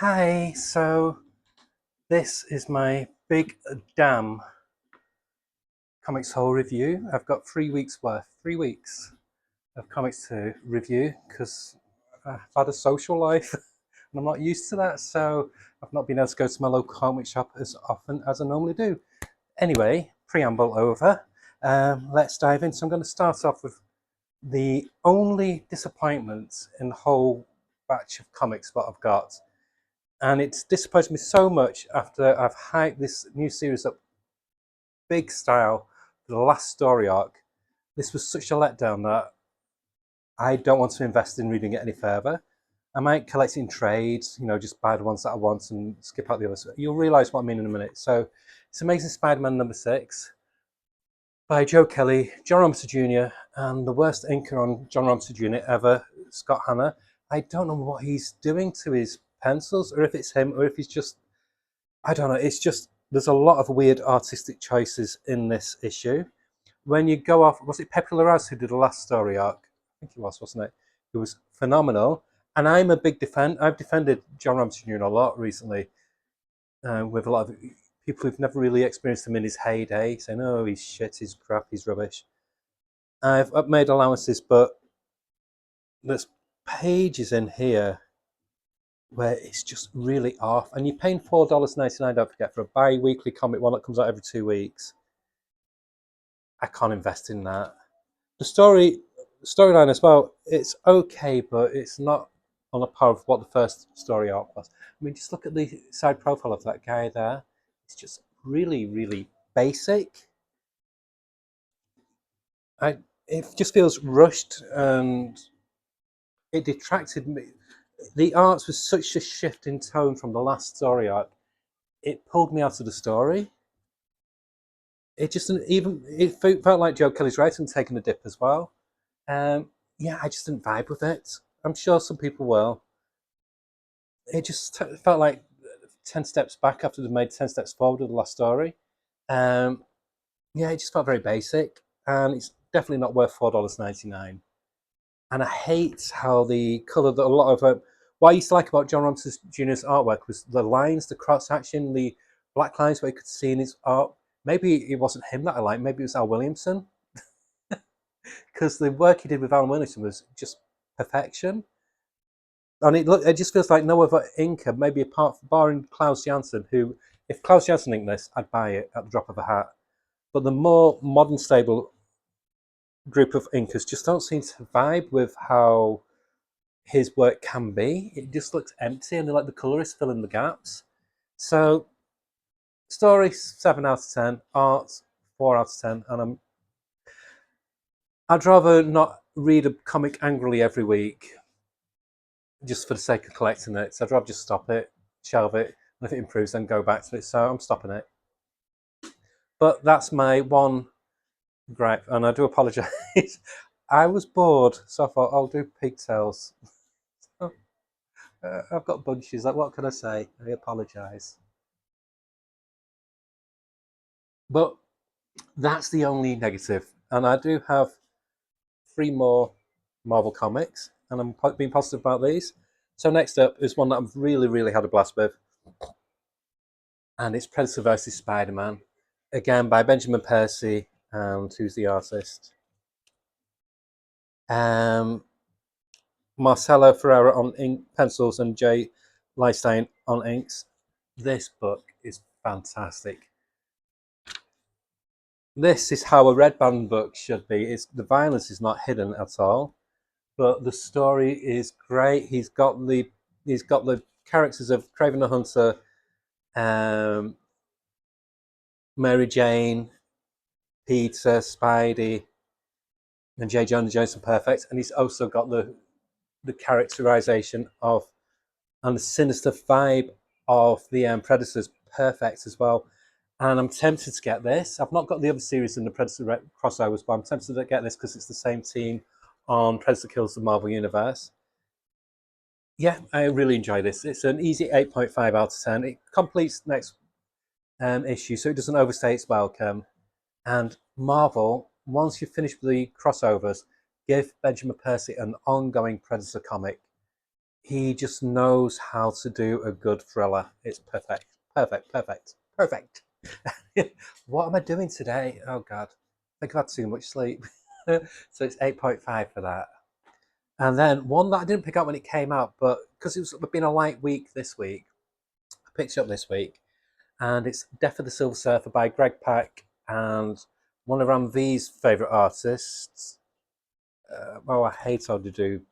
Hi, so this is my big damn comics haul review. I've got 3 weeks worth, 3 weeks of comics to review because I've had a social life and I'm not used to that, so I've not been able to go to my local comic shop as often as I normally do. Anyway, preamble over. Let's dive in. So I'm going to start off with the only disappointment in the whole batch of comics that I've got. And it's disappointed me so much after I've hyped this new series up big style for the last story arc. This was such a letdown that I don't want to invest in reading it any further. I might collect it in trades, just buy the ones that I want and skip out the others. You'll realise what I mean in a minute. So it's Amazing Spider-Man #6 by Joe Kelly, John Romita Jr., and the worst inker on John Romita Jr. ever, Scott Hanna. I don't know what he's doing to his pencils, or if it's him, or if he's just I don't know. It's just there's a lot of weird artistic choices in this issue. When you go off, was it Pepe Larraz who did the last story arc? I think it was, wasn't it? It was phenomenal. And I'm a big I've defended John Romita Jr. a lot recently, with a lot of people who've never really experienced him in his heyday, saying, "Oh, he's shit, he's crap, he's rubbish." I've made allowances, but there's pages in here where it's just really off. And you're paying $4.99, don't forget, for a bi-weekly comic one that comes out every 2 weeks. I can't invest in that. The storyline as well, it's okay, but it's not on a par with what the first story arc was. I mean, just look at the side profile of that guy there. It's just really, really basic. It just feels rushed and it detracted me. The art was such a shift in tone from the last story arc. It pulled me out of the story. It just didn't even. It felt like Joe Kelly's writing taking a dip as well. Yeah, I just didn't vibe with it. I'm sure some people will. It just felt like 10 steps back after they made 10 steps forward with the last story. Um, yeah, it just felt very basic, and it's definitely not worth $4.99. And I hate how the color that a lot of what I used to like about John Romita Jr.'s artwork was the lines, the cross action, the black lines where you could see in his art. Maybe it wasn't him that I liked. Maybe it was Al Williamson, because the work he did with Al Williamson was just perfection. And it just feels like no other inker, maybe apart from barring Klaus Janson, who, if Klaus Janson inked this, I'd buy it at the drop of a hat. But the more modern, stable group of inkers just don't seem to vibe with how his work can be. It just looks empty, and like the colorists fill in the gaps. So, story 7 out of 10, art 4 out of 10, and I'd rather not read a comic angrily every week just for the sake of collecting it. So I'd rather just stop it, shelve it, and if it improves, then go back to it. So I'm stopping it. But that's my one gripe, and I do apologise. I was bored, so I thought I'll do pigtails. I've got bunches. Like, what can I say? I apologise. But that's the only negative. And I do have 3 more Marvel comics, and I'm being positive about these. So next up is one that I've really, really had a blast with, and it's Predator versus Spider-Man, again by Benjamin Percy, and who's the artist? Um, Marcelo Ferreira on ink pencils and Jay Leistein on inks. This book is fantastic. This is how a Red Band book should be. The violence is not hidden at all, but the story is great. He's got the characters of Craven the Hunter, um, Mary Jane, Peter, Spidey, and J. Jonah Jameson Perfect, and he's also got the characterization of and the sinister vibe of the Predators Perfect as well. And I'm tempted to get this. I've not got the other series in the Predator crossovers, but I'm tempted to get this because it's the same team on Predator Kills the Marvel Universe. Yeah, I really enjoy this. It's an easy 8.5 out of 10. It completes next issue, so it doesn't overstay its welcome. And Marvel, once you've finished the crossovers, give Benjamin Percy an ongoing Predator comic. he just knows how to do a good thriller. It's perfect, perfect, perfect, perfect. What am I doing today? Oh God, I think I've had too much sleep. So it's 8.5 for that. And then one that I didn't pick up when it came out, but because it's been a light week this week, I picked it up this week, and it's Death of the Silver Surfer by Greg Pak and one of Ram V's favourite artists. Well, I hate how to do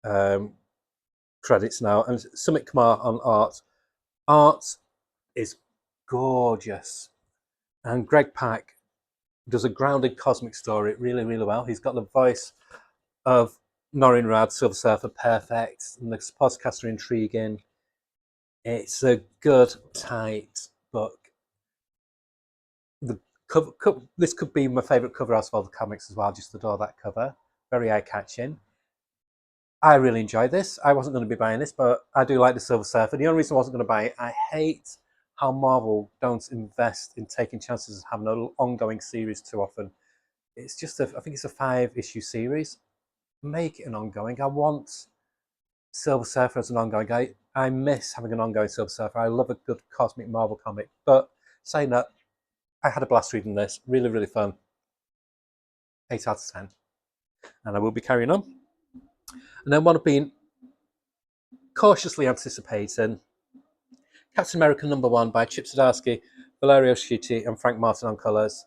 um, credits now, and Sumit Kumar on art. Art is gorgeous, and Greg Pak does a grounded cosmic story really, really well. He's got the voice of Norrin Rad, Silver Surfer, perfect, and the podcasts are intriguing. It's a good, tight book. The this could be my favourite cover out of all the comics as well. Just adore that cover, very eye-catching. I really enjoyed this. I wasn't going to be buying this, but I do like the Silver Surfer. The only reason I wasn't going to buy it, I hate how Marvel don't invest in taking chances of having an ongoing series too often. It's just I think it's a 5-issue series. Make it an ongoing. I want Silver Surfer as an ongoing. I miss having an ongoing Silver Surfer. I love a good cosmic Marvel comic. But saying that, I had a blast reading this. Really, really fun. 8 out of 10. And I will be carrying on. And then one I've been cautiously anticipating, Captain America #1 by Chip Zdarsky, Valerio Schiti, and Frank Martin on colours.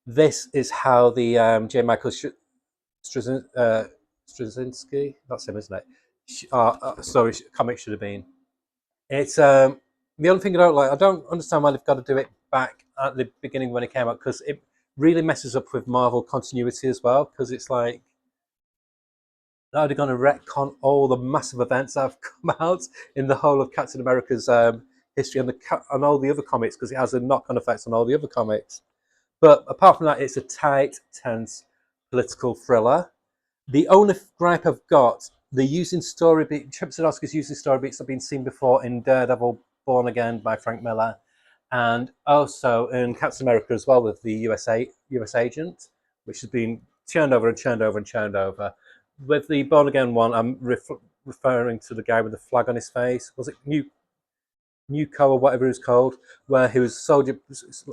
This is how the J. Michael Straczynski, that's him, isn't it? Story comic should have been. It's the only thing I don't understand why they've got to do it back at the beginning when it came out, because it really messes up with Marvel continuity as well, because it's like now they're going to retcon all the massive events that have come out in the whole of Captain America's history and all the other comics, because it has a knock-on effect on all the other comics. But apart from that, it's a tight, tense political thriller. The only gripe I've got, they're using story beats. Chip Zdarsky's using story beats that have been seen before in Daredevil, Born Again by Frank Miller, and also in Captain America as well with the US agent, which has been churned over and churned over and churned over. With the Born Again one, I'm referring to the guy with the flag on his face. Was it Newco or whatever he was called, where he was a soldier.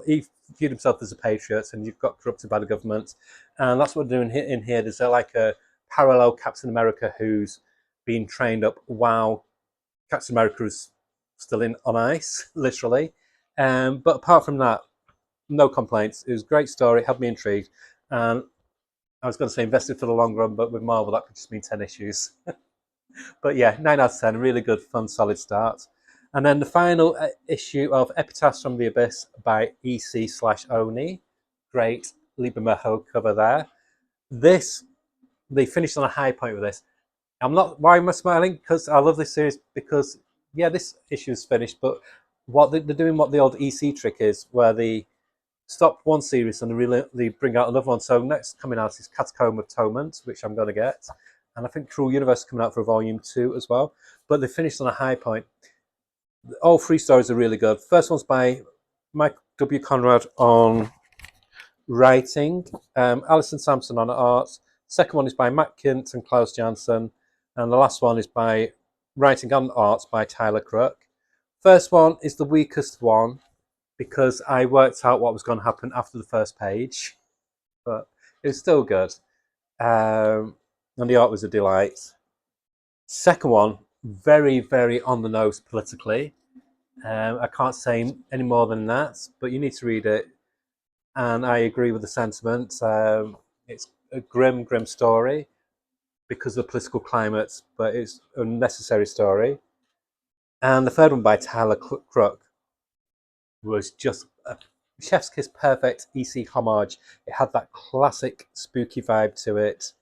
He viewed himself as a patriot, and you've got corrupted by the government, and that's what we're doing in here. There's like a parallel Captain America who's being trained up while Captain America is still on ice, literally. But apart from that, no complaints. It was a great story, had me intrigued, and I was going to say invested for the long run, but with Marvel that could just mean 10 issues. But yeah, 9 out of 10, really good, fun, solid start. And then the final issue of Epitaphs from the Abyss by EC/Oni. Great Liber Mejo cover there. This, they finished on a high point with this. Why am I smiling? Because I love this series because, yeah, this issue is finished, but they're doing what the old EC trick is, where they stop one series and they bring out another one. So next coming out is Catacomb of Torment, which I'm going to get. And I think Cruel Universe is coming out for Volume 2 as well. But they finished on a high point. All 3 stories are really good. First one's by Mike W. Conrad on writing, Alison Sampson on art. Second one is by Matt Kint and Klaus Janson. And the last one is by writing and art by Tyler Crook. First one is the weakest one because I worked out what was going to happen after the first page. But it was still good. And the art was a delight. Second one, very, very on the nose politically. I can't say any more than that, but you need to read it. And I agree with the sentiment. It's a grim, grim story because of the political climate, but it's a necessary story. And the third one by Tyler Crook was just a chef's kiss perfect EC homage. It had that classic spooky vibe to it.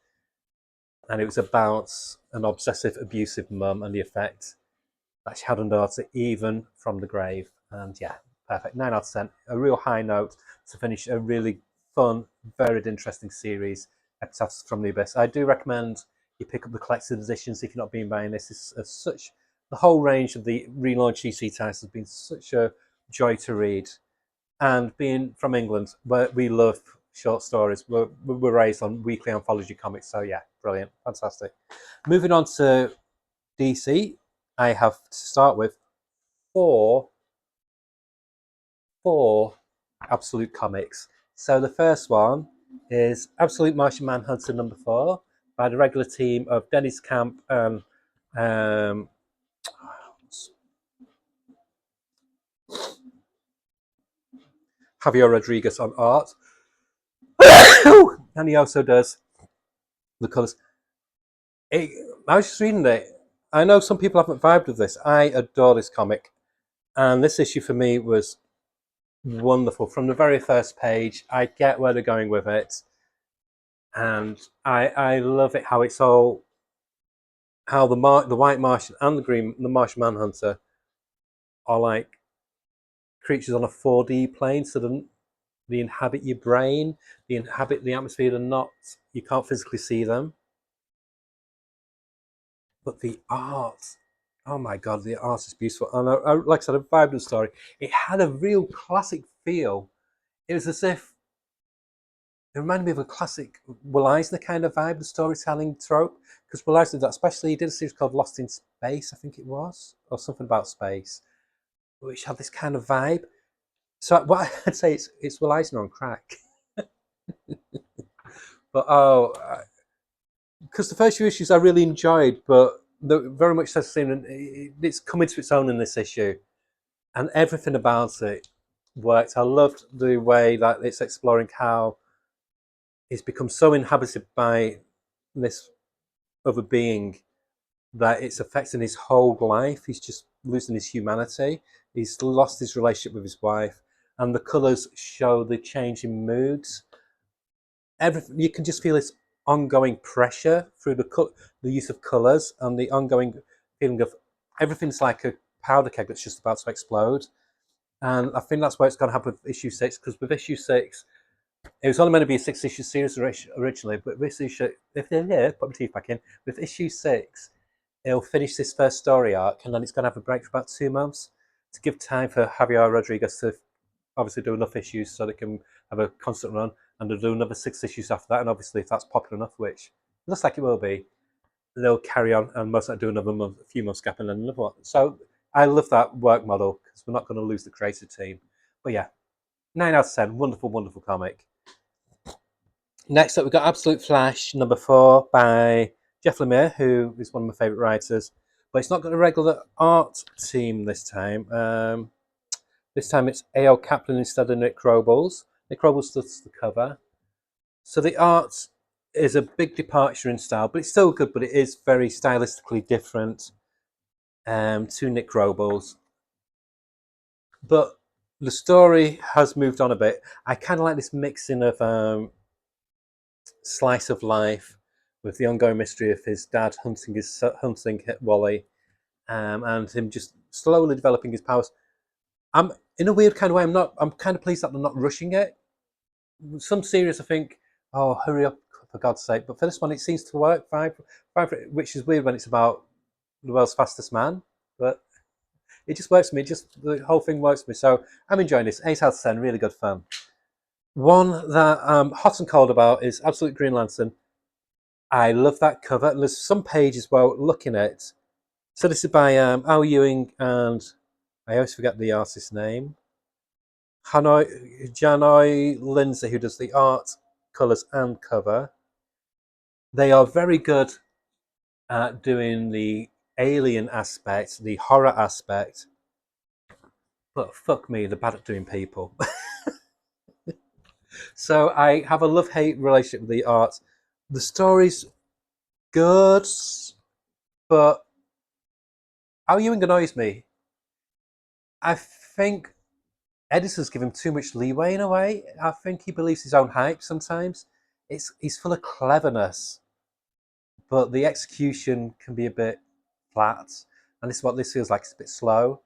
And it was about an obsessive, abusive mum and the effect that she had on daughter, even from the grave. And yeah, perfect. 9 out of 10. A real high note to finish a really fun, very interesting series, Epitaphs from the Abyss. I do recommend you pick up the collected editions if you're not been buying this. It's such the whole range of the relaunch EC titles has been such a joy to read. And being from England, where we love short stories. We're raised on weekly anthology comics, so yeah, brilliant, fantastic. Moving on to DC, I have to start with four Absolute comics. So the first one is Absolute Martian Manhunter #4 by the regular team of Dennis Camp and Javier Rodriguez on art. And he also does the colours. I was just reading it. I know some people haven't vibed with this. I adore this comic. And this issue for me was wonderful. From the very first page, I get where they're going with it. And I love it how it's all, how the White Martian and the Martian Manhunter are like creatures on a 4D plane. So they inhabit your brain, they inhabit the atmosphere. They're not, you can't physically see them. But the art, oh my god, the art is beautiful. And like I said, I vibed the story. It had a real classic feel. It was as if it reminded me of a classic Will Eisner kind of vibe, the storytelling trope. Because Will Eisner did that, especially he did a series called Lost in Space, I think it was, or something about space, which had this kind of vibe. So what I'd say it's Will Eisner on crack. But because the first few issues I really enjoyed, but very much so it's come into its own in this issue, and everything about it worked. I loved the way that it's exploring how it's become so inhabited by this other being that it's affecting his whole life. He's just losing his humanity. He's lost his relationship with his wife, and the colours show the change in moods. Everything, you can just feel this ongoing pressure through the use of colours and the ongoing feeling of everything's like a powder keg that's just about to explode. And I think that's where it's going to happen with issue 6, because with issue 6, it was only meant to be a 6-issue series originally, but this issue, if they're here, put my teeth back in, with issue 6, it'll finish this first story arc, and then it's going to have a break for about 2 months to give time for Javier Rodriguez to obviously do enough issues so they can have a constant run, and they'll do another 6 issues after that. And obviously, if that's popular enough, which looks like it will be, they'll carry on and most likely do another month, a few months gap, and then another one. So I love that work model because we're not going to lose the creative team. But yeah, 9 out of 10, wonderful, wonderful comic. Next up, we've got Absolute Flash #4 by Jeff Lemire, who is one of my favourite writers. But it's not got a regular art team this time. This time it's A.O. Kaplan instead of Nick Robles. Nick Robles does the cover. So the art is a big departure in style, but it's still good, but it is very stylistically different to Nick Robles. But the story has moved on a bit. I kind of like this mixing of slice of life with the ongoing mystery of his dad hunting Wally, and him just slowly developing his powers. I'm in a weird kind of way. I'm kind of pleased that they're not rushing it. Some series, I think, oh, hurry up for God's sake! But for this one, it seems to work fine, which is weird when it's about the world's fastest man. But it just works for me. Just the whole thing works for me. So I'm enjoying this. 8 out of 10, really good fun. One that I'm hot and cold about is Absolute Green Lantern. I love that cover. And there's some pages where looking at. So this is by Al Ewing and I always forget the artist's name. Janoi Lindsay, who does the art, colours, and cover. They are very good at doing the alien aspect, the horror aspect, but fuck me, they're bad at doing people. So I have a love-hate relationship with the art. The story's good, but Al Ewing annoys me. I think editors give him too much leeway in a way. I think he believes his own hype sometimes. He's full of cleverness, but the execution can be a bit flat. And this is what this feels like. It's a bit slow.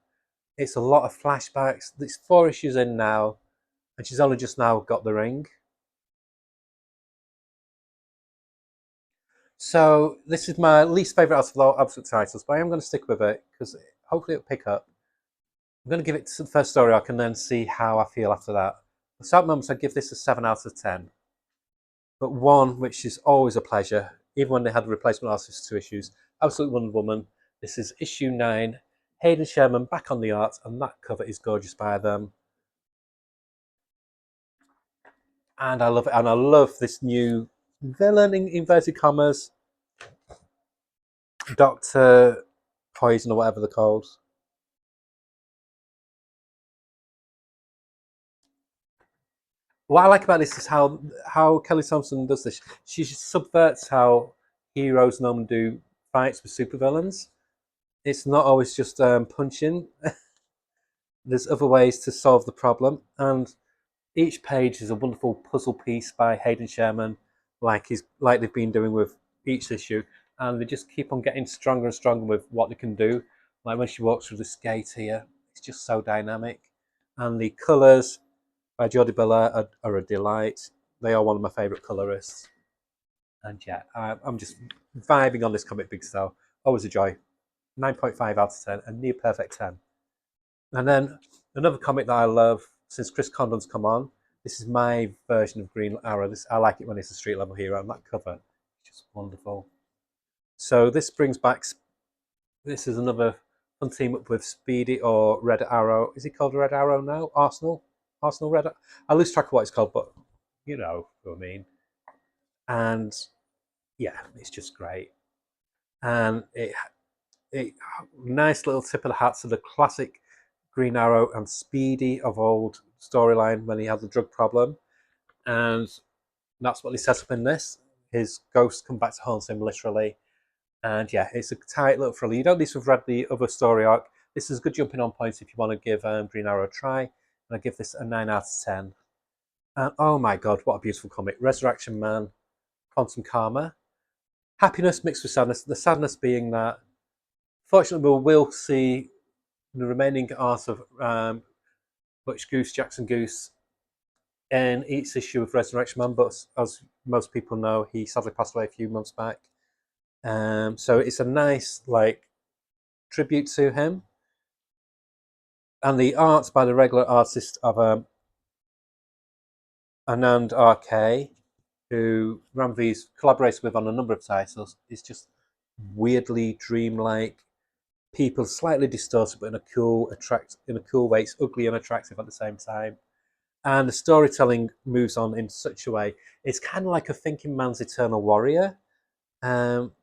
It's a lot of flashbacks. There's 4 issues in now, and she's only just now got the ring. So this is my least favourite out of all Absolute titles, but I am going to stick with it because hopefully it'll pick up. I'm going to give it to the first story arc and then see how I feel after that. So at moments, I'd give this a 7 out of 10. But one, which is always a pleasure, even when they had replacement artists to issues, Absolute Wonder Woman. This is issue 9. Hayden Sherman back on the art, and that cover is gorgeous by them. And I love it. And I love this new villain, in inverted commas, Dr. Poison or whatever they're called. What I like about this is how Kelly Thompson does this. She subverts how heroes normally do fights with supervillains. It's not always just punching. There's other ways to solve the problem, and each page is a wonderful puzzle piece by Hayden Sherman, like they've been doing with each issue, and they just keep on getting stronger and stronger with what they can do. Like when she walks through the skate here, it's just so dynamic, and the colours by Jordie Bellaire are a delight. They are one of my favourite colourists, and yeah, I'm just vibing on this comic big style. Always a joy. 9.5 out of 10, a near perfect 10. And then another comic that I love since Chris Condon's come on. This is my version of Green Arrow. I like it when it's a street level hero, and that cover is just wonderful. So this brings back. This is another fun team up with Speedy or Red Arrow. Is he called Red Arrow now? Arsenal Red. I lose track of what it's called, but you know what I mean. And yeah, it's just great. And it nice little tip of the hat to the classic Green Arrow and Speedy of old storyline when he had the drug problem, and that's what he set up in this. His ghosts come back to haunt him literally, and yeah, it's a tight little thriller. You don't need to have read the other story arc. This is a good jumping on point if you want to give Green Arrow a try, and I give this a 9 out of 10. And oh my god, what a beautiful comic! Resurrection Man, Quantum Karma, happiness mixed with sadness. The sadness being that, fortunately, we'll see the remaining art of Butch Goose, Jackson Goose, in each issue of Resurrection Man, but as most people know, he sadly passed away a few months back. So it's a nice tribute to him, and the art by the regular artist of Anand RK, who Ramvee's collaborates with on a number of titles, is just weirdly dreamlike. People slightly distorted, but in a cool way. It's ugly and attractive at the same time. And the storytelling moves on in such a way. It's kind of like a thinking man's Eternal Warrior. Um,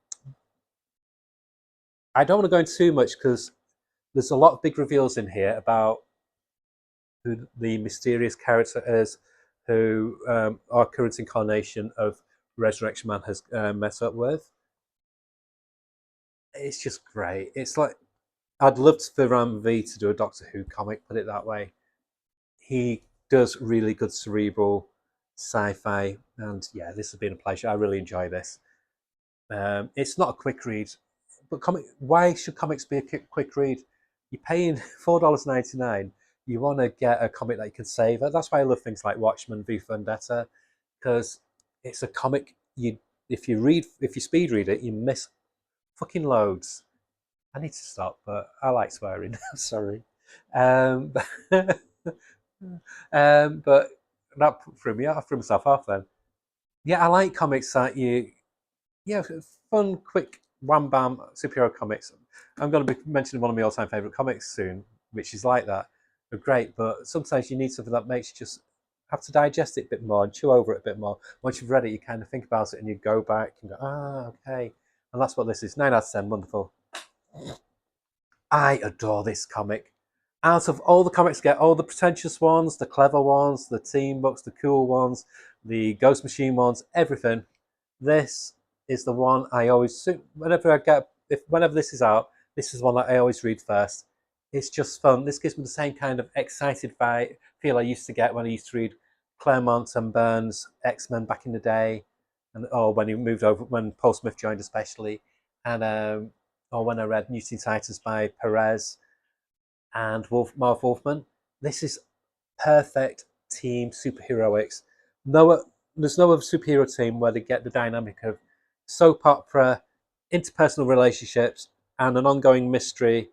I don't want to go into too much because there's a lot of big reveals in here about who the mysterious character is, who our current incarnation of Resurrection Man has met up with. It's just great. It's like I'd love for Ram V to do a Doctor Who comic. Put it that way. He does really good cerebral sci-fi, and yeah, this has been a pleasure. I really enjoy this. It's not a quick read, but why should comics be a quick read? You're paying $4.99. You want to get a comic that you can savor. That's why I love things like Watchmen, V for Vendetta, because it's a comic if you speed read it, you miss fucking loads. I need to stop, but I like swearing. Sorry. Um, but that threw myself off then. Yeah, I like comics that yeah, fun, quick, wham bam superhero comics. I'm going to be mentioning one of my all time favourite comics soon, which is like that. They're great, but sometimes you need something that makes you just have to digest it a bit more and chew over it a bit more. Once you've read it, you kind of think about it and you go back and go, okay. And that's what this is. 9 out of 10, wonderful. I adore this comic. Out of all the comics, get all the pretentious ones, the clever ones, the team books, the cool ones, the Ghost Machine ones, everything. This is the one I always whenever this is out, this is the one that I always read first. It's just fun. This gives me the same kind of excited feel I used to get when I used to read Claremont and Burns X-Men back in the day, and when he moved over, when Paul Smith joined especially, and or when I read New Teen Titans by Perez and Marv Wolfman. This is perfect team superheroics. There's no other superhero team where they get the dynamic of soap opera, interpersonal relationships, and an ongoing mystery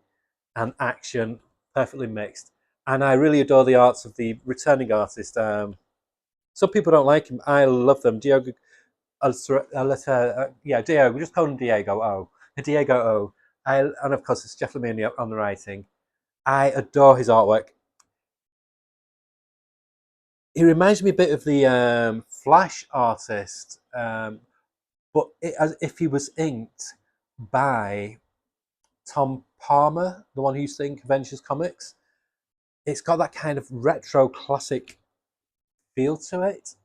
and action perfectly mixed. And I really adore the arts of the returning artist. Some people don't like him. I love them. Diogo, yeah, Diego. We just call him Diego O. Diego O. And of course, it's Jeff Lemire on the writing. I adore his artwork. He reminds me a bit of the Flash artist, but as if he was inked by Tom Palmer, the one who used to ink Avengers comics. It's got that kind of retro classic feel to it.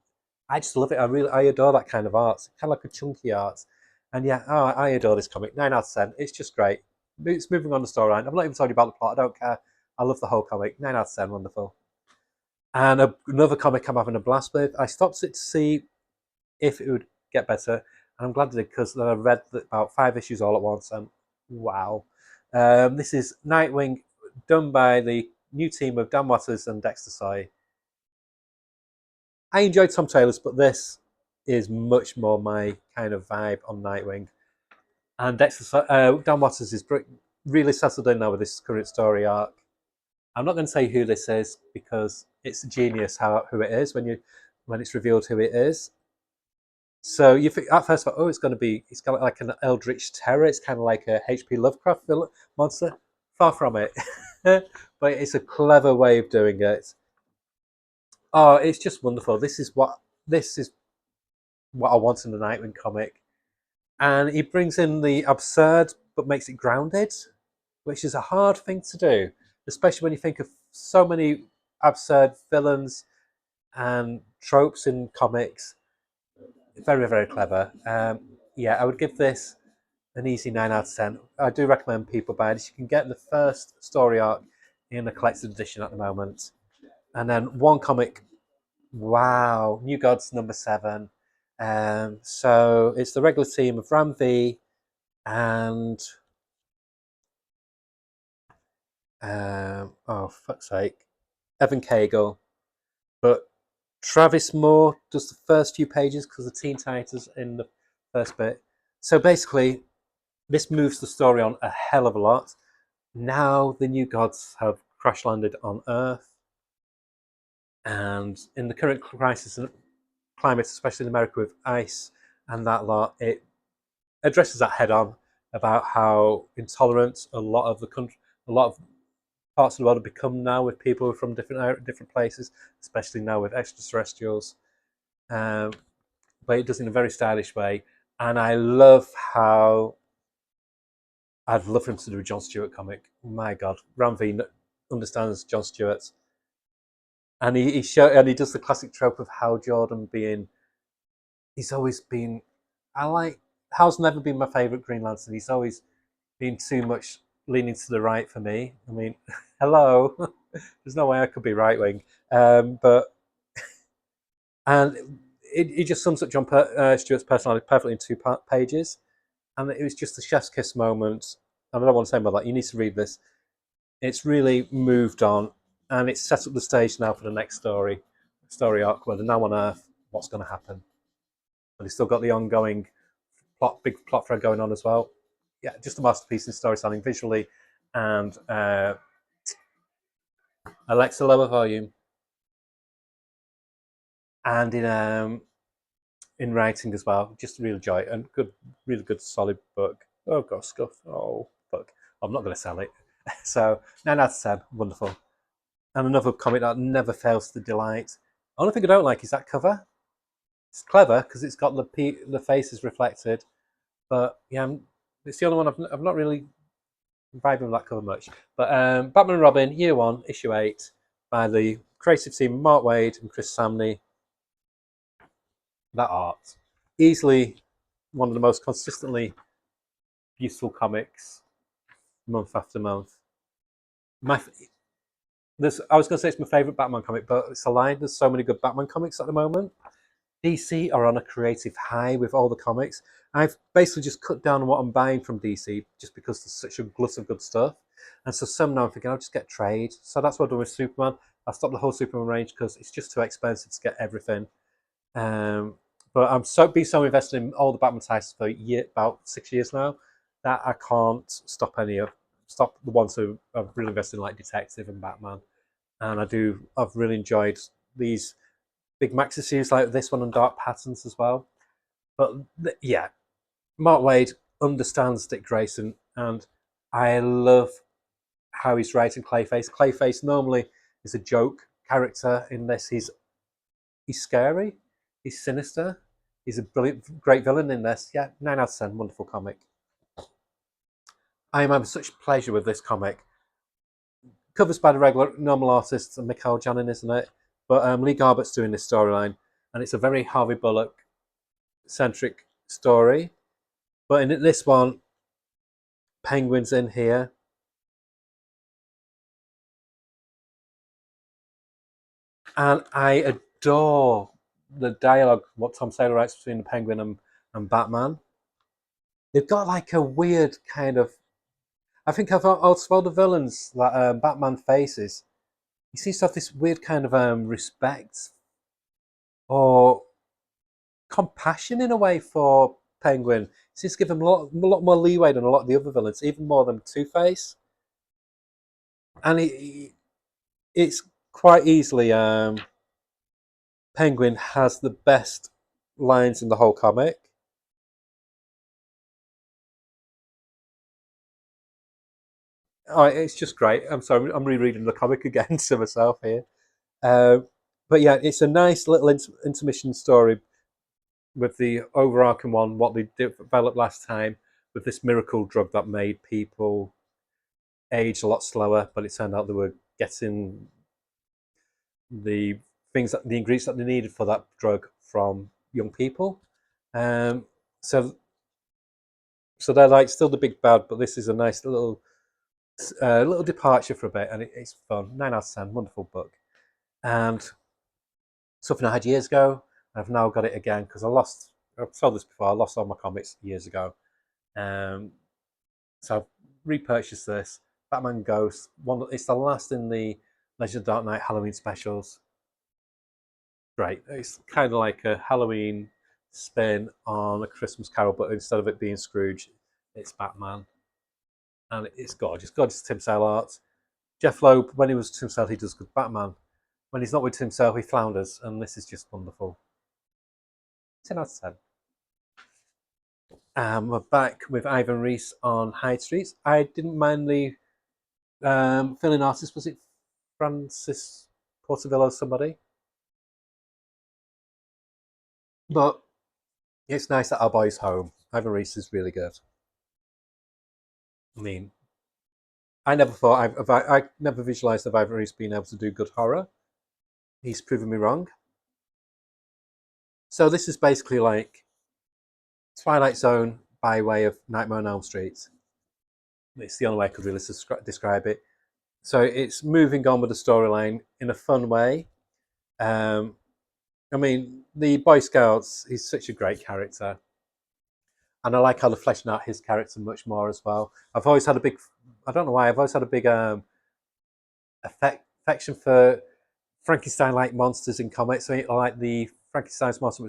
I just love it. I adore that kind of art. It's kind of like a chunky art. And yeah, I adore this comic. 9 out of 10. It's just great. It's moving on the storyline. I'm not even talking about the plot. I don't care. I love the whole comic. 9 out of 10. Wonderful. And another comic I'm having a blast with. I stopped it to see if it would get better, and I'm glad it did because then I read about 5 issues all at once, and wow. This is Nightwing, done by the new team of Dan Watters and Dexter Soy. I enjoyed Tom Taylor's, but this is much more my kind of vibe on Nightwing. And Dan Watters is really settled in now with this current story arc. I'm not going to say who this is because it's genius who it is when it's revealed who it is. So you think at first, oh, it's got like an eldritch terror. It's kind of like a H.P. Lovecraft monster. Far from it, but it's a clever way of doing it. Oh, it's just wonderful. This is what I want in a Nightwing comic, and he brings in the absurd but makes it grounded, which is a hard thing to do, especially when you think of so many absurd villains and tropes in comics. Very, very clever. Yeah, I would give this an easy 9 out of 10. I do recommend people buy this. You can get the first story arc in a collected edition at the moment. And then one comic, wow, New Gods #7. So it's the regular team of Ram V and oh fuck's sake, Evan Cagle. But Travis Moore does the first few pages because the Teen Titans in the first bit. So basically, this moves the story on a hell of a lot. Now the new gods have crash landed on Earth, and in the current crisis and climate, especially in America with ice and that lot, it addresses that head on about how intolerant a lot of parts of the world have become now with people from different places, especially now with extraterrestrials. Um, but it does it in a very stylish way, and I love how I'd love him to do a John Stewart comic. My God, Ram V understands John Stewart, and he does the classic trope of Hal Jordan being. He's always been. I like Hal's never been my favorite Green Lantern. He's always been too much leaning to the right for me. I mean, hello, there's no way I could be right wing, but and it just sums up John Stewart's personality perfectly in 2 pages, and it was just a chef's kiss moment. And I don't want to say more about that. You need to read this. It's really moved on, and it's set up the stage now for the next story arc, where they're now on Earth. What's going to happen? But it's still got the ongoing big plot thread going on as well. Yeah, just a masterpiece in storytelling, visually, and Alexa, lower volume, and in writing as well. Just real joy and good, really good, solid book. Oh god, scuff. Oh fuck, I'm not going to sell it. So 9 out of 10, wonderful. And another comic that never fails to delight. The only thing I don't like is that cover. It's clever because it's got the faces reflected, but yeah, it's the only one I've not really vibing with that cover much. But Batman and Robin, Year One, Issue 8, by the creative team Mark Waid and Chris Samney. That art, easily one of the most consistently beautiful comics, month after month. I was going to say it's my favorite Batman comic, but it's a lie. There's so many good Batman comics at the moment. DC are on a creative high with all the comics. I've basically just cut down on what I'm buying from DC just because there's such a glut of good stuff. And so some now I'm thinking I'll just get trade. So that's what I'm doing with Superman. I stopped the whole Superman range because it's just too expensive to get everything. But I'm so invested in all the Batman titles for about 6 years now that I can't stop the ones who are really invested in like Detective and Batman. and I've really enjoyed these big maxi series like this one and Dark Patterns as well. But yeah, Mark Waid understands Dick Grayson, and I love how he's writing Clayface. Clayface normally is a joke character. In this, he's scary, he's sinister, he's a brilliant, great villain in this. Yeah, 9 out of 10, wonderful comic. I am having such pleasure with this comic. Covers by the regular normal artists and Mikhail Janin, isn't it? But Lee Garbutt's doing this storyline, and it's a very Harvey Bullock centric story. But in this one, Penguin's in here. And I adore the dialogue, what Tom Taylor writes between the Penguin and Batman. They've got like a weird kind of. I think of all the villains that Batman faces, he seems to have this weird kind of respect or compassion in a way for Penguin. It seems to give him a lot more leeway than a lot of the other villains, even more than Two Face. And it's quite easily Penguin has the best lines in the whole comic. Oh, it's just great. I'm sorry, I'm rereading the comic again to myself here. Uh, but yeah, it's a nice little intermission story with the overarching one, what they developed last time with this miracle drug that made people age a lot slower, but it turned out they were getting the the ingredients that they needed for that drug from young people. Um, so, so they're like still the big bad, but this is a nice little departure for a bit, and it's fun. 9 out of 10, wonderful book, and something I had years ago. I've now got it again because I lost. I've told this before. I lost all my comics years ago, um, so I've repurchased this Batman Ghost. It's the last in the Legend of Dark Knight Halloween specials. Great. It's kind of like a Halloween spin on a Christmas Carol, but instead of it being Scrooge, it's Batman, and it's gorgeous. Gorgeous Tim Sale art. Jeff Loeb, when he was to himself, he does good Batman. When he's not with himself, he flounders, and this is just wonderful. 10 out of 10. We're back with Ivan Reis on Hyde Street. I didn't mind the filling artist. Was it Francis Portavillo, somebody? But it's nice that our boy's home. Ivan Reis is really good. I mean, I never thought I never visualized of Ivan Reis being able to do good horror. He's proven me wrong. So this is basically like Twilight Zone by way of Nightmare on Elm Street. It's the only way I could really describe it. So it's moving on with the storyline in a fun way. Um, I mean, the Boy Scouts, he's such a great character. And I like how they're fleshing out his character much more as well. I've always had a big, I don't know why, I've always had a big affection for Frankenstein-like monsters in comics. I like the Frankenstein's monster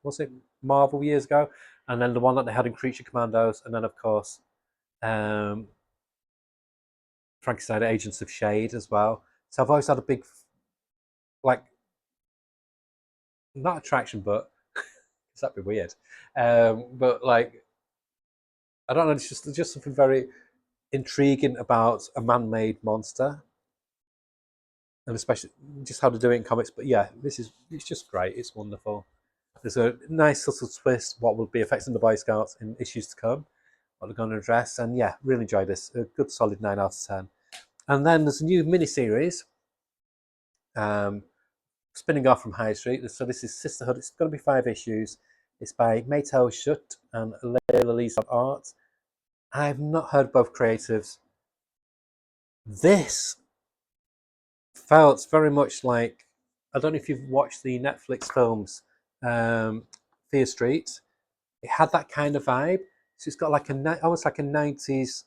was it Marvel years ago, and then the one that they had in Creature Commandos, and then of course um, Frankenstein Agents of Shade as well. So I've always had a big like not attraction, but that'd be weird. But like I don't know, it's just something very intriguing about a man-made monster, and especially just how to do it in comics. But yeah, it's just great. It's wonderful. There's a nice subtle twist. What will be affecting the Boy Scouts in issues to come? What they're going to address? And yeah, really enjoyed this. A good solid 9 out of 10. And then there's a new miniseries um, spinning off from High Street. So this is Sisterhood. It's going to be 5 issues. It's by Maytel Schutt and Leila Lisa Art. I've not heard both creatives. This felt very much like, I don't know if you've watched the Netflix films Fear Street. It had that kind of vibe. So it's got like almost like a 90s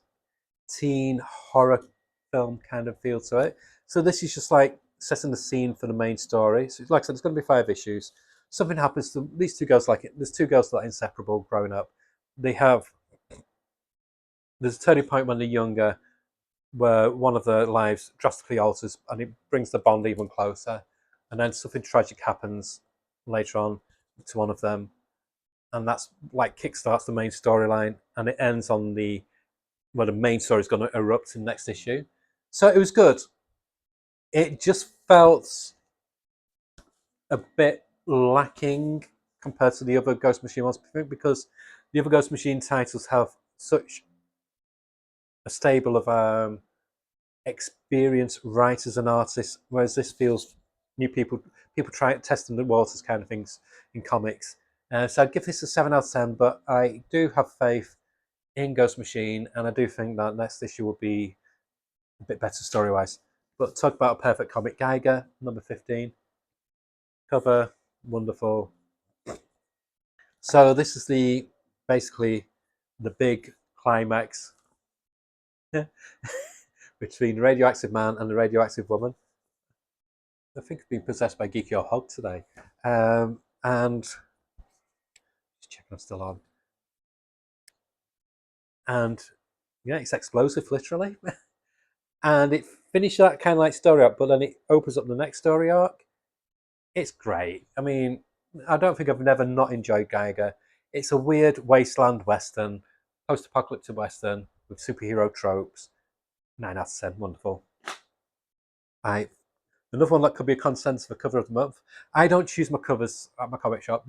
teen horror film kind of feel to it. So this is just like setting the scene for the main story. So like I said, it's going to be 5 issues. Something happens to these two girls. Like there's two girls that are inseparable growing up. They have there's a turning point when they're younger. where one of the lives drastically alters and it brings the bond even closer. And then something tragic happens later on to one of them. And that's like kickstarts the main storyline, and it ends on the where the main story is going to erupt in the next issue. So it was good. It just felt a bit lacking compared to the other Ghost Machine ones, because the other Ghost Machine titles have such a stable of experienced writers and artists, whereas this feels new people try testing the waters kind of things in comics. So I'd give this a 7 out of 10, but I do have faith in Ghost Machine, and I do think that next issue will be a bit better story-wise. But talk about a perfect comic. Geiger, number 15. Cover, wonderful. So this is basically the big climax between the Radioactive Man and the Radioactive Woman. I think I've been possessed by Geeky or Hog today. And just checking I'm still on. And yeah, it's explosive, literally. And it finished that kind of like story arc, but then it opens up the next story arc. It's great. I mean, I don't think I've never not enjoyed Geiger. It's a weird wasteland western, post-apocalyptic western with superhero tropes. 9 out of 10, wonderful. Another one that could be a consensus for cover of the month. I don't choose my covers at my comic shop.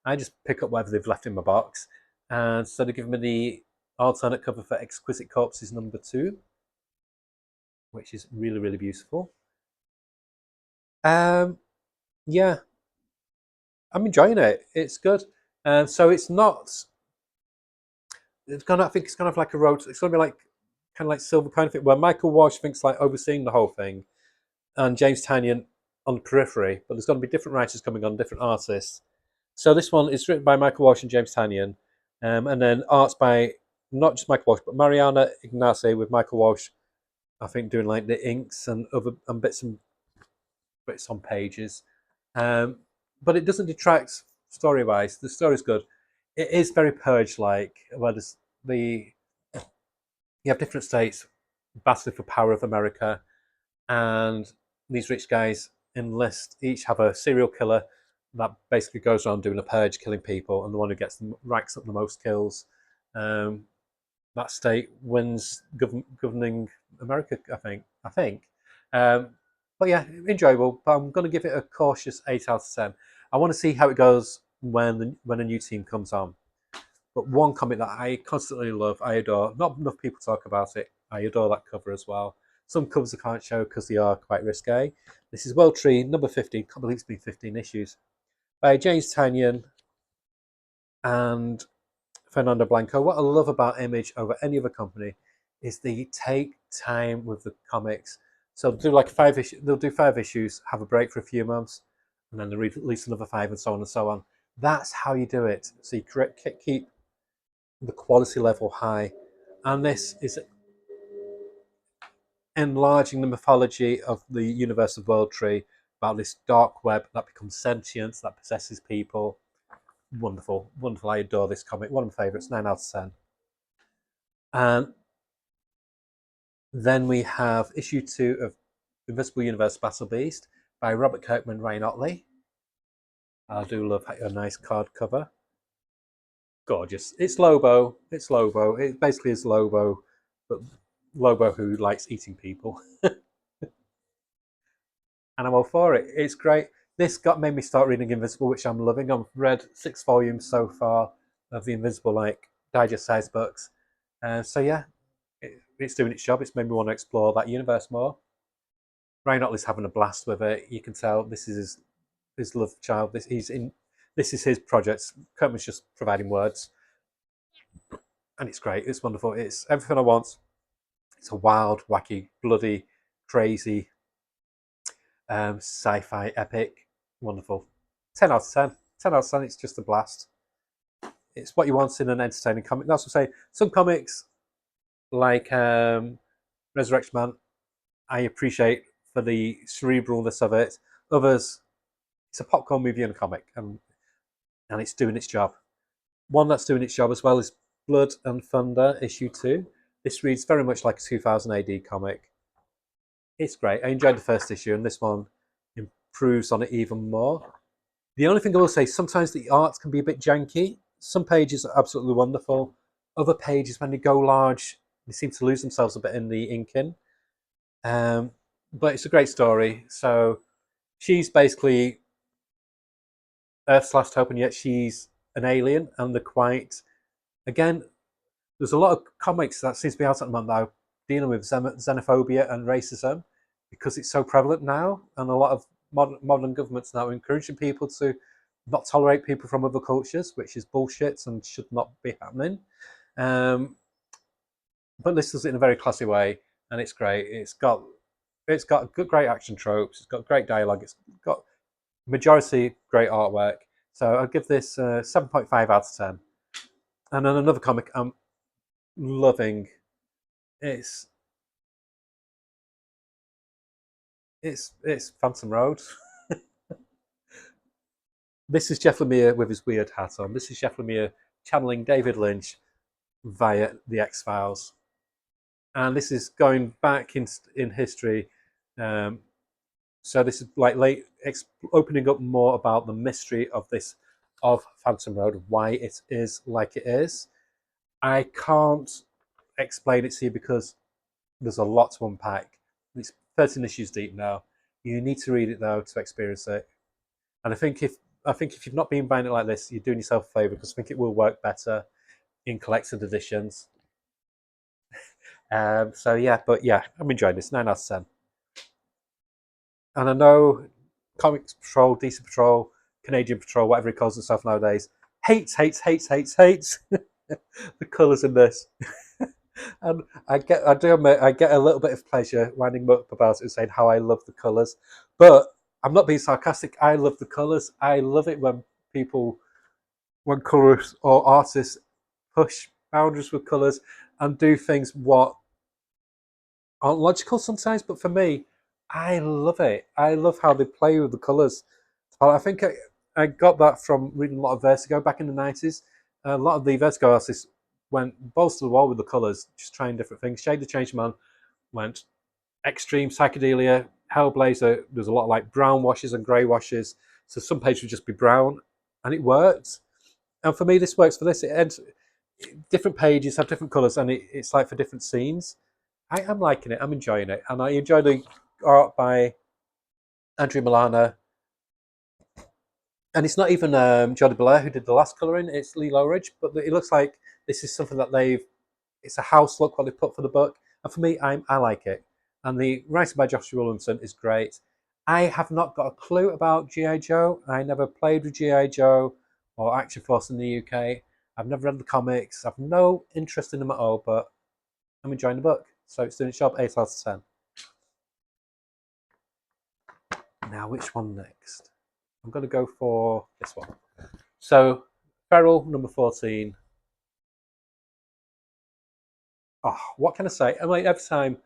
I just pick up whatever they've left in my box. And so they're giving me the alternate cover for Exquisite Corpses number 2, which is really, really beautiful. Yeah, I'm enjoying it. It's good. So it's not. It's gonna. I think it's kind of like a road. It's gonna be like kind of like Silver kind of thing, where Michael Walsh thinks like overseeing the whole thing, and James Tynion on the periphery. But there's going to be different writers coming on, different artists. So this one is written by Michael Walsh and James Tynion, and then arts by not just Michael Walsh but Mariana Ignace, with Michael Walsh, I think, doing like the inks and other and bits on pages. But it doesn't detract story wise. The story's good. It is very Purge like, where there's the you have different states battling for power of America, and these rich guys enlist, each have a serial killer that basically goes around doing a purge, killing people, and the one who racks up the most kills, um, that state wins governing America. I think. But yeah, enjoyable. But I'm going to give it a cautious 8 out of 10. I want to see how it goes when a new team comes on. But one comic that I constantly love, I adore. Not enough people talk about it. I adore that cover as well. Some covers I can't show because they are quite risque. This is World Tree number 15. Can't believe it's been 15 issues, by James Tynion and Fernando Blanco. What I love about Image over any other company is they take time with the comics. So they'll do like 5 issues. They'll do 5 issues, have a break for a few months, and then they release another 5, and so on and so on. That's how you do it. So you keep the quality level high, and this is enlarging the mythology of the universe of World Tree about this dark web that becomes sentient, that possesses people. Wonderful, wonderful. I adore this comic. One of my favourites, 9 out of 10. And then we have issue 2 of Invisible Universe Battle Beast by Robert Kirkman, Ryan Otley. I do love a nice card cover. Gorgeous. It's Lobo. It's Lobo. It basically is Lobo, but Lobo who likes eating people. And I'm all for it. It's great. This made me start reading Invincible, which I'm loving. I've read 6 volumes so far of the Invincible, like digest-sized books. So yeah, it's doing its job. It's made me want to explore that universe more. Ryan Otley's having a blast with it. You can tell this is his love child. This is his project. Kirkman's just providing words, and it's great. It's wonderful. It's everything I want. It's a wild, wacky, bloody, crazy sci-fi epic. Wonderful. 10 out of 10. 10 out of 10. It's just a blast. It's what you want in an entertaining comic. That's what I say. Some comics, like Resurrection Man, I appreciate for the cerebralness of it. Others, it's a popcorn movie and a comic, and it's doing its job. One that's doing its job as well is Blood and Thunder issue 2 This reads very much like a 2000 AD comic. It's great. I enjoyed the first issue, and this one improves on it even more. The only thing I will say, sometimes the art can be a bit janky. Some pages are absolutely wonderful. Other pages, when they go large, they seem to lose themselves a bit in the inking. Um, but it's a great story. So she's basically Earth's last hope, and yet she's an alien, and they're quite. Again, there's a lot of comics that seems to be out at the moment now dealing with xenophobia and racism because it's so prevalent now, and a lot of modern governments now are encouraging people to not tolerate people from other cultures, which is bullshit and should not be happening. Um, but this does it in a very classy way, and it's great. It's got good, great action tropes. It's got great dialogue. It's got majority great artwork. So I'll give this 7.5 out of 10. And then another comic I'm loving. It's it's Phantom Road. This is Jeff Lemire with his weird hat on. This is Jeff Lemire channeling David Lynch via the X Files, and this is going back in history. Um, so this is like opening up more about the mystery of this of Phantom Road, why it is like it is. I can't explain it to you because there's a lot to unpack. It's 13 issues deep now. You need to read it though to experience it. And I think if you've not been buying it like this, you're doing yourself a favour because I think it will work better in collected editions. So yeah, but yeah, I'm enjoying this. 9 out of 10. And I know Comics Patrol, DC Patrol, Canadian Patrol, whatever it calls itself nowadays, hates the colours in this. And I do admit, I get a little bit of pleasure winding up about it and saying how I love the colours. But I'm not being sarcastic. I love the colours. I love it when colourists or artists push boundaries with colours and do things what aren't logical sometimes. But for me, I love it. I love how they play with the colours. I think I got that from reading a lot of Vertigo back in the 90s. A lot of the Vertigo artists went balls to the wall with the colours, just trying different things. Shade the Changeman went extreme psychedelia. Hellblazer, there's a lot of like brown washes and grey washes. So some pages would just be brown, and it worked. And for me, this works for this. It ends, different pages have different colours, and it's like for different scenes. I am liking it. I'm enjoying it, and I enjoy the art by Andrew Milana. And it's not even Jody Blair who did the last colouring. It's Lee Lowridge, but it looks like this is something that they've. It's a house look what they put for the book, and for me, I like it. And the writing by Joshua Williamson is great. I have not got a clue about GI Joe. I never played with GI Joe or Action Force in the UK. I've never read the comics. I've no interest in them at all, but I'm enjoying the book. So it's doing its job. 8 out of 10. Now, which one next? I'm going to go for this one. So, Feral, number 14. Oh, what can I say? I mean, every time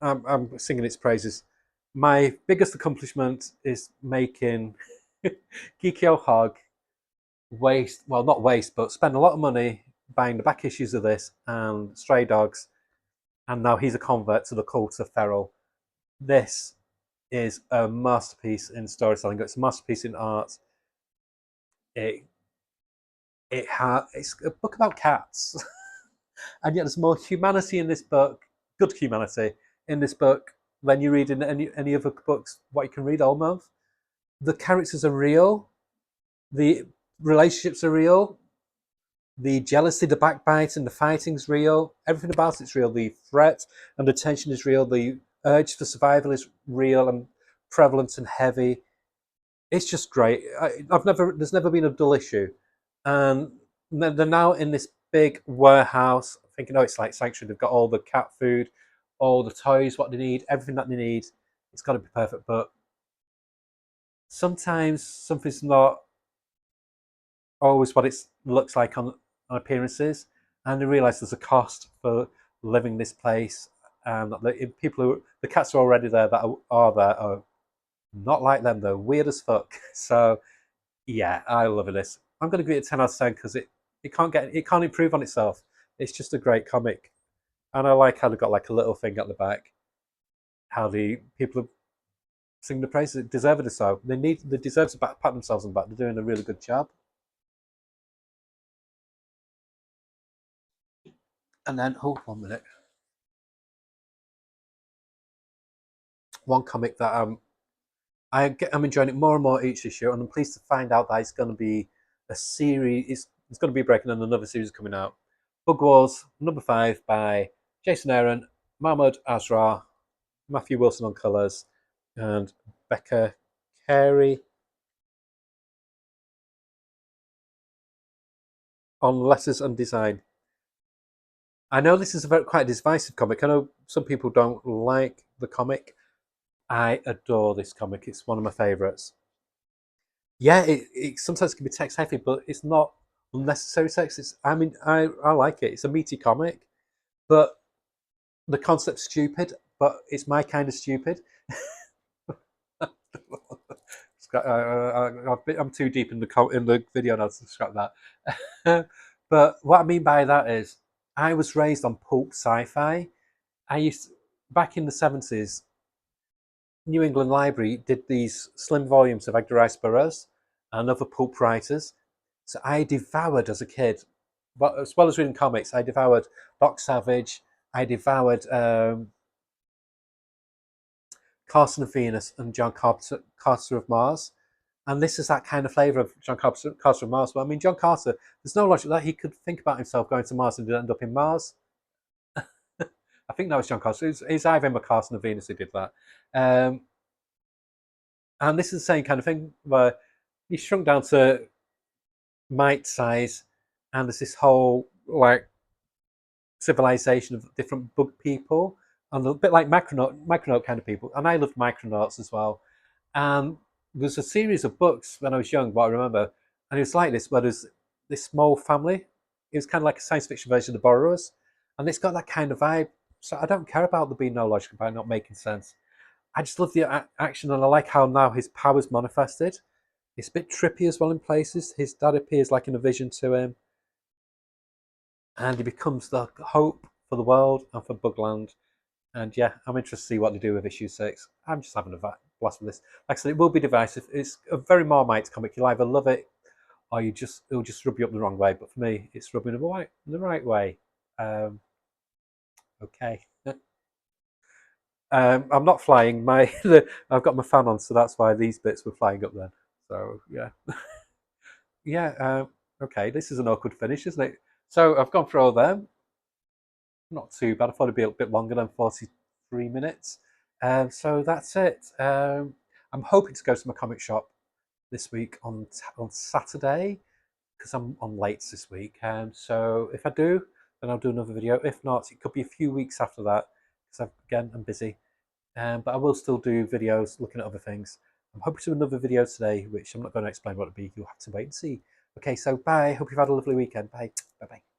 I'm singing its praises, my biggest accomplishment is making Geekio Hog waste, well, not waste, but spend a lot of money buying the back issues of this and Stray Dogs, and now he's a convert to the cult of Feral. This is a masterpiece in storytelling. It's a masterpiece in art. It it's a book about cats, and yet there's more humanity in this book, good humanity in this book than you read in any other books. What you can read almost. The characters are real. The relationships are real. The jealousy, the backbite, and the fighting's real. Everything about it's real. The threat and the tension is real. The urge for survival is real and prevalent and heavy. It's just great. There's never been a dull issue, and they're now in this big warehouse. Thinking, oh, it's like Sanctuary. They've got all the cat food, all the toys, what they need, everything that they need. It's got to be perfect, but sometimes something's not always what it looks like on appearances, and they realise there's a cost for living this place, and the cats are already there that are there are not like them. They're weird as fuck. So yeah, I love this. I'm going to give it a 10 out of 10 because it can't improve on itself. It's just a great comic, and I like how they got like a little thing at the back. How the people sing the praises, deservedly so. They deserve to pat themselves on the back. They're doing a really good job. And then, hold 1 minute. One comic that I'm enjoying it more and more each issue, and I'm pleased to find out that it's going to be a series. It's going to be breaking, and another series coming out. Bug Wars #5 by Jason Aaron, Mahmoud Asrar, Matthew Wilson on colours, and Becca Carey on letters and design. I know this is quite a divisive comic. I know some people don't like the comic. I adore this comic. It's one of my favourites. Yeah, it sometimes can be text heavy, but it's not unnecessary text. I like it. It's a meaty comic, but the concept's stupid, but it's my kind of stupid. I'm too deep in the video now to scrap that. But what I mean by that is, I was raised on pulp sci-fi. Back in the 70s, New England Library did these slim volumes of Edgar Rice Burroughs and other pulp writers. So I devoured as a kid, but as well as reading comics, I devoured Doc Savage. I devoured Carson of Venus and John Carter of Mars. And this is that kind of flavour of John Carter of Mars. But I mean, John Carter, there's no logic that he could think about himself going to Mars and did end up in Mars. I think that was John Carter. It's either him or Carson of Venus who did that. And this is the same kind of thing where he shrunk down to mite size, and there's this whole like civilization of different bug people, and a bit like Micronaut kind of people. And I loved Micronauts as well. And there's a series of books when I was young, what I remember, and it was like this, where there's this small family. It was kind of like a science fiction version of The Borrowers, and it's got that kind of vibe. So I don't care about there being no logic, about not making sense. I just love the action, and I like how now his power's manifested. It's a bit trippy as well in places. His dad appears like in a vision to him, and he becomes the hope for the world and for Bugland. And yeah, I'm interested to see what they do with issue 6. I'm just having a blast with this. Like I said, it will be divisive. It's a very Marmite comic. You'll either love it or it'll just rub you up the wrong way. But for me, it's rubbing the right way. Okay. I'm not flying. I've got my fan on, so that's why these bits were flying up then. So yeah, yeah. Okay, this is an awkward finish, isn't it? So I've gone through all them. Not too bad. I thought it'd be a bit longer than 43 minutes. So that's it. I'm hoping to go to my comic shop this week on Saturday because I'm on late this week. So if I do, then I'll do another video. If not, it could be a few weeks after that because I'm busy. But I will still do videos looking at other things. I'm hoping to do another video today, which I'm not going to explain what it'll be. You'll have to wait and see. Okay, so bye. Hope you've had a lovely weekend. Bye. Bye-bye.